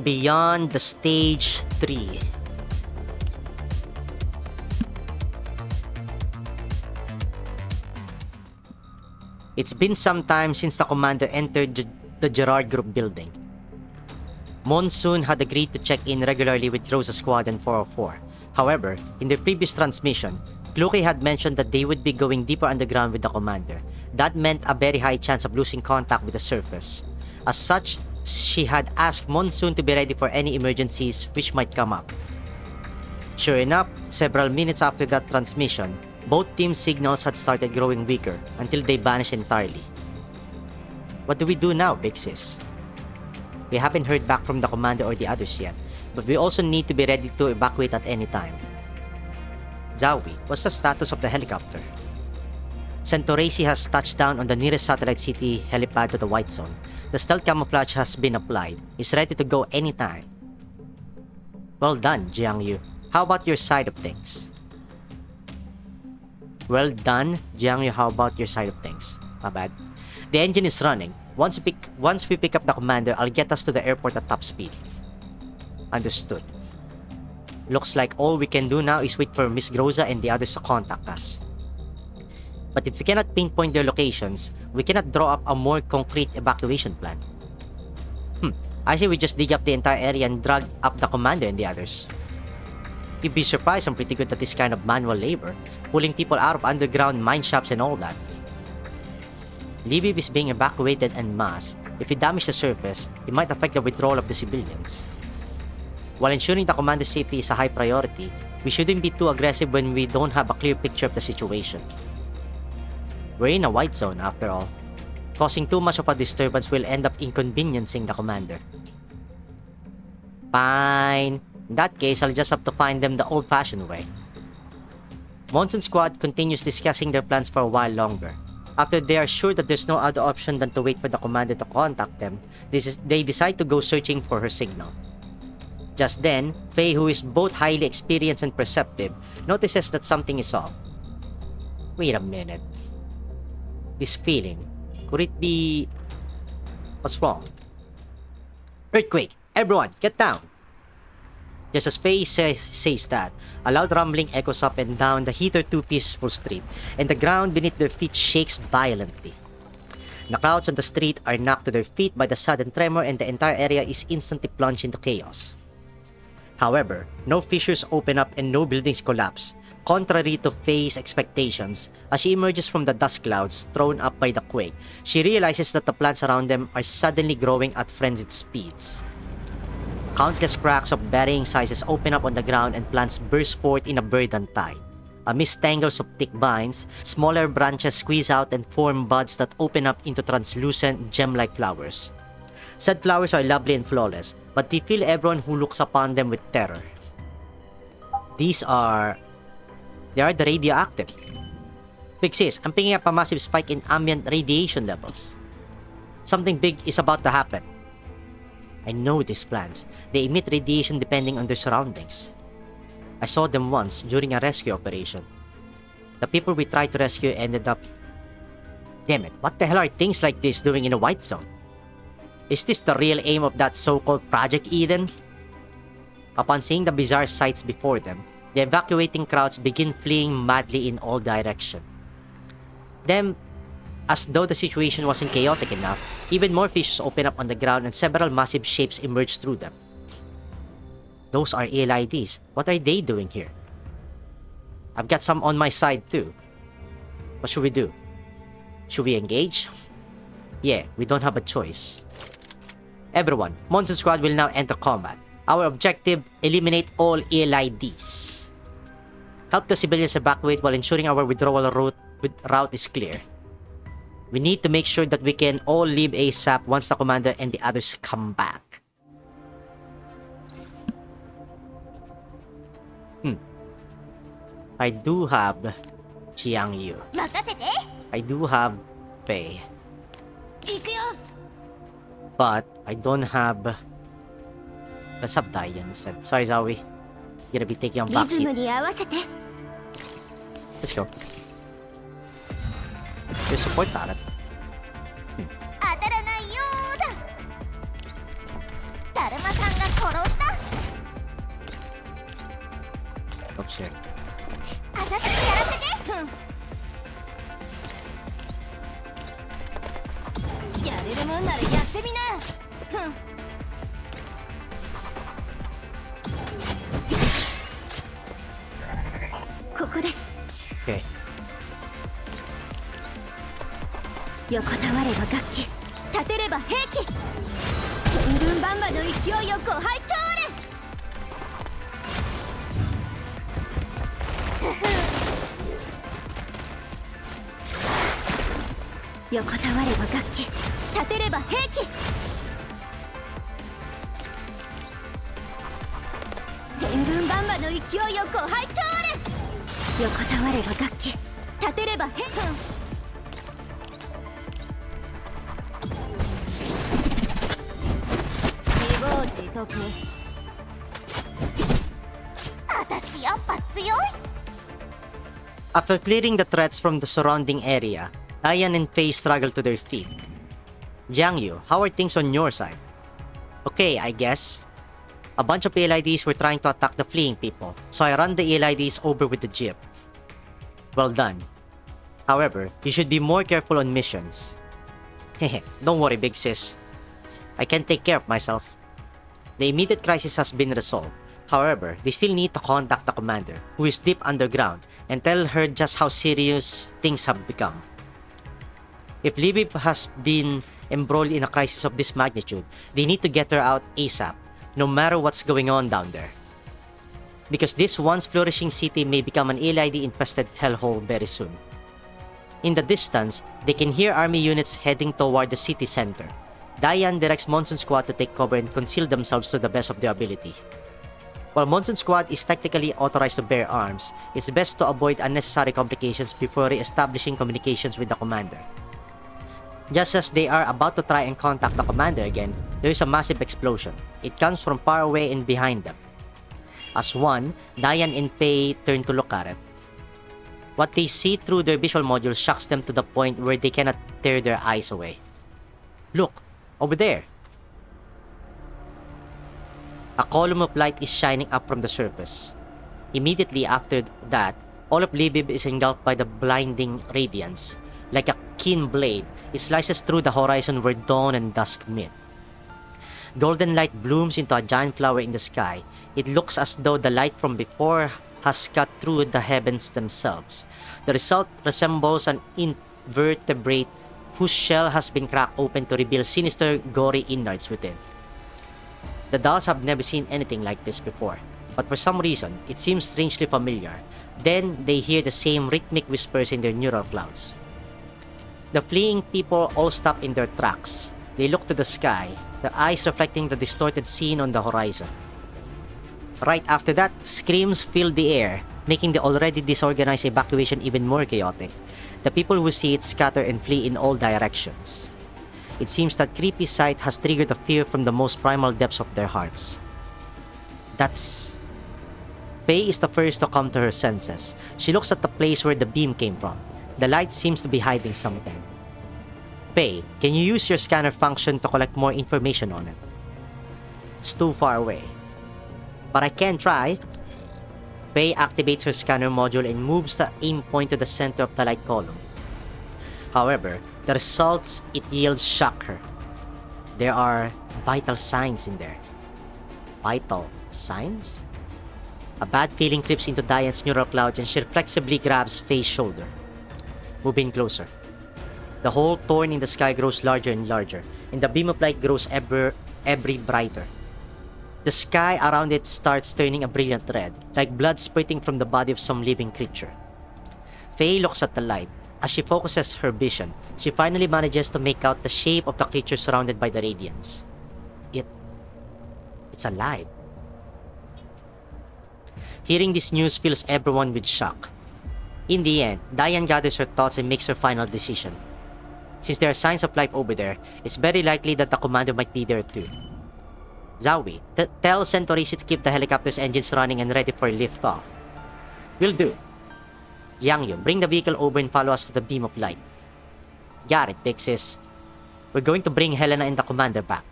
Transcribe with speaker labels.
Speaker 1: Beyond the Stage 3. It's been some time since the commander entered the Gerard Group building. Monsoon had agreed to check in regularly with Rosa's squad and 404. However, in the previous transmission, Kluke had mentioned that they would be going deeper underground with the commander. That meant a very high chance of losing contact with the surface. As such, she had asked Monsoon to be ready for any emergencies which might come up. Sure enough, several minutes after that transmission, both teams' signals had started growing weaker until they vanished entirely. What do we do now, Big Sis? We haven't heard back from the commander or the others yet, but we also need to be ready to evacuate at any time. Zowie, what's the status of the helicopter? Centaurace has touched down on the nearest satellite city helipad to the White Zone. The stealth camouflage has been applied. It's ready to go anytime. Well done, Jiangyu. How about your side of things? Well done, Jiangyu. How about your side of things? My bad. The engine is running. Once we pick up the commander, I'll get us to the airport at top speed. Understood. Looks like all we can do now is wait for Miss Groza and the others to contact us. But if we cannot pinpoint their locations, we cannot draw up a more concrete evacuation plan. I say we just dig up the entire area and drag up the commander and the others. You'd be surprised I'm pretty good at this kind of manual labor, pulling people out of underground mine shafts and all that. Lviv is being evacuated en masse. If we damage the surface, it might affect the withdrawal of the civilians. While ensuring the commander's safety is a high priority, we shouldn't be too aggressive when we don't have a clear picture of the situation. We're in a white zone after all. Causing too much of a disturbance will end up inconveniencing the commander. Fine. In that case, I'll just have to find them the old-fashioned way. Monsoon's squad continues discussing their plans for a while longer. After they are sure that there's no other option than to wait for the commander to contact them, they decide to go searching for her signal. Just then, Faye, who is both highly experienced and perceptive, notices that something is off. Wait a minute. This feeling, could it be... What's wrong? Earthquake! Everyone, get down! Just as Faye says that, a loud rumbling echoes up and down the hitherto peaceful street, and the ground beneath their feet shakes violently. The crowds on the street are knocked to their feet by the sudden tremor, and the entire area is instantly plunged into chaos. However, no fissures open up and no buildings collapse, contrary to Faye's expectations. As she emerges from the dust clouds thrown up by the quake, she realizes that the plants around them are suddenly growing at frenzied speeds. Countless cracks of varying sizes open up on the ground and plants burst forth in a verdant tide. Amidst tangles of thick vines, smaller branches squeeze out and form buds that open up into translucent, gem-like flowers. Said flowers are lovely and flawless, but they fill everyone who looks upon them with terror. They are the radioactive. Big Sis, I'm picking up a massive spike in ambient radiation levels. Something big is about to happen. I know these plants. They emit radiation depending on their surroundings. I saw them once during a rescue operation. The people we tried to rescue ended up... Damn it, what the hell are things like this doing in a white zone? Is this the real aim of that so-called Project Eden? Upon seeing the bizarre sights before them, the evacuating crowds begin fleeing madly in all directions. Then, as though the situation wasn't chaotic enough, even more fissures open up on the ground and several massive shapes emerge through them. Those are ELIDs. What are they doing here? I've got some on my side too. What should we do? Should we engage? Yeah, we don't have a choice. Everyone, Monsoon Squad will now enter combat. Our objective, eliminate all ELIDs. Help the civilians evacuate while ensuring our withdrawal route is clear. We need to make sure that we can all leave ASAP once the commander and the others come back. I do have Jiangyu. I do have Fei. But I don't have... Let's have Daiyan instead. Sorry, Zowie. You're gonna be taking on backseat. Let's go. Your support talent. Oh shit. Okay.
Speaker 2: 横たわれば楽器、立てれば兵器。全軍万馬の勢いよご拝聴あれ。横たわれば楽器、立てれば兵器。全軍万馬の勢いよご拝聴あれ。横たわれば楽器、立てれば兵器。
Speaker 1: After clearing the threats from the surrounding area, Daiyan and Faye struggle to their feet. Jiangyu, how are things on your side? Okay, I guess. A bunch of ELIDs were trying to attack the fleeing people, so I ran the ELIDs over with the jeep. Well done. However, you should be more careful on missions. Hehe, don't worry, big sis. I can take care of myself. The immediate crisis has been resolved. However, they still need to contact the commander, who is deep underground, and tell her just how serious things have become. If Libby has been embroiled in a crisis of this magnitude, they need to get her out ASAP, no matter what's going on down there. Because this once flourishing city may become an ELID-infested hellhole very soon. In the distance, they can hear army units heading toward the city center. Daiyan directs Monsoon Squad to take cover and conceal themselves to the best of their ability. While Monsoon Squad is technically authorized to bear arms, it's best to avoid unnecessary complications before re-establishing communications with the commander. Just as they are about to try and contact the commander again, there is a massive explosion. It comes from far away and behind them. As one, Daiyan and Faye turn to look at it. What they see through their visual module shocks them to the point where they cannot tear their eyes away. Look! Over there! A column of light is shining up from the surface. Immediately after that, all of Libib is engulfed by the blinding radiance. Like a keen blade, it slices through the horizon where dawn and dusk meet. Golden light blooms into a giant flower in the sky. It looks as though the light from before has cut through the heavens themselves. The result resembles an invertebrate whose shell has been cracked open to reveal sinister, gory innards within. The dolls have never seen anything like this before, but for some reason, it seems strangely familiar. Then, they hear the same rhythmic whispers in their neural clouds. The fleeing people all stop in their tracks. They look to the sky, their eyes reflecting the distorted scene on the horizon. Right after that, screams fill the air, making the already disorganized evacuation even more chaotic. The people who see it scatter and flee in all directions. It seems that creepy sight has triggered a fear from the most primal depths of their hearts. That's... Faye is the first to come to her senses. She looks at the place where the beam came from. The light seems to be hiding something. Faye, can you use your scanner function to collect more information on it? It's too far away. But I can try. Faye activates her scanner module and moves the aim point to the center of the light column. However, the results it yields shock her. There are vital signs in there. Vital signs? A bad feeling creeps into Daiyan's neural cloud and she reflexively grabs Faye's shoulder. Moving closer. The hole torn in the sky grows larger and larger, and the beam of light grows every brighter. The sky around it starts turning a brilliant red, like blood spurting from the body of some living creature. Faye looks at the light. As she focuses her vision, she finally manages to make out the shape of the creature surrounded by the radiance. It's alive. Hearing this news fills everyone with shock. In the end, Daiyan gathers her thoughts and makes her final decision. Since there are signs of life over there, it's very likely that the commander might be there too. Zowie, tell Centaurisi to keep the helicopter's engines running and ready for liftoff. Will do. Jiangyu, bring the vehicle over and follow us to the beam of light. Got it, big sis. We're going to bring Helena and the commander back.